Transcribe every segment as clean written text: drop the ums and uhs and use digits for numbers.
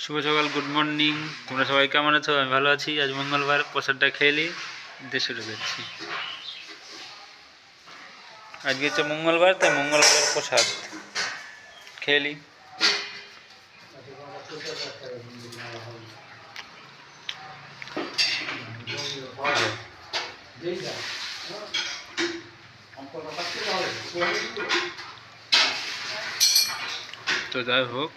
শুভ সকাল, good morning. তোমরা সবাই কেমন আছো? আমি ভালো আছি। আজ মঙ্গলবার, প্রসাদটা খেয়ে দিয়ে শুরু করছি। আজকে হচ্ছে মঙ্গলবার, তাই মঙ্গলবারের প্রসাদ খেয়ে তো যাই হোক,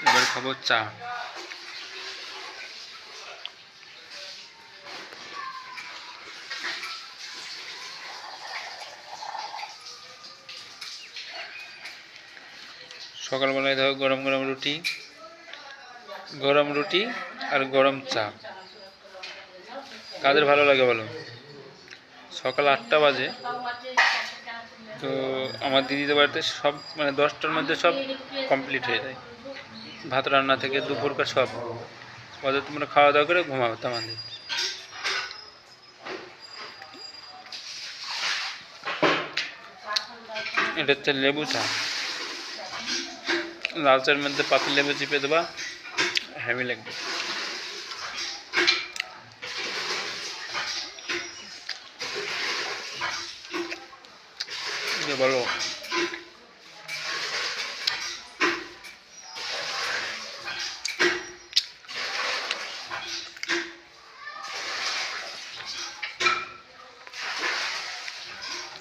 এবার খাবো চা। সকালবেলায় দেখো গরম গরম রুটি আর গরম চা। কাদের ভালো লাগে বলো? সকাল 8টা বাজে, তো আমার দিদিদের বাড়িতে সব মানে 10টার মধ্যে সব কমপ্লিট হয়ে যায়। ভাত রান্না থেকে দুপুরকার সব ওদের তোমরা খাওয়া দাওয়া করে ঘুমাও। আমাদের এটা হচ্ছে লেবু চা। লাল চার মধ্যে পাতি লেবু চিপে দেবা, হেভি লাগবে। বলো,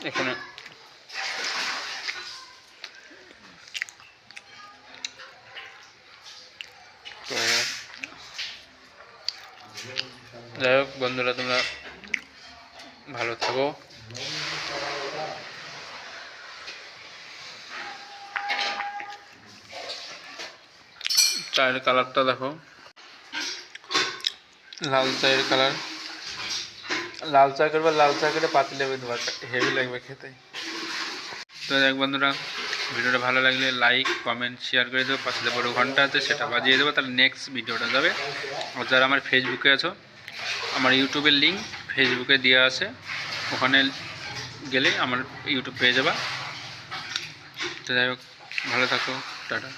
এখানে তো যাই হোক বন্ধুরা, তোমরা ভালো থাকো। চায়ের কালারটা দেখো, লাল চায়ের কালার। লাল চা করবে, লাল চা করে পাতি লেবু দেওয়া, হেভি লাগবে খেতে। তো দেখ বন্ধুরা, ভিডিওটা ভালো লাগলে লাইক কমেন্ট শেয়ার করে দেবো। পাশে বড় ঘন্টা আছে, সেটা বাজিয়ে দেবো, তাহলে নেক্সট ভিডিওটা যাবে। আর যারা আমার ফেসবুকে আছো, আমার ইউটিউবের লিঙ্ক ফেসবুকে দেওয়া আছে, ওখানে গেলে আমার ইউটিউব পেয়ে যাবা। তো যাই হোক, ভালো থাকো, টাটা।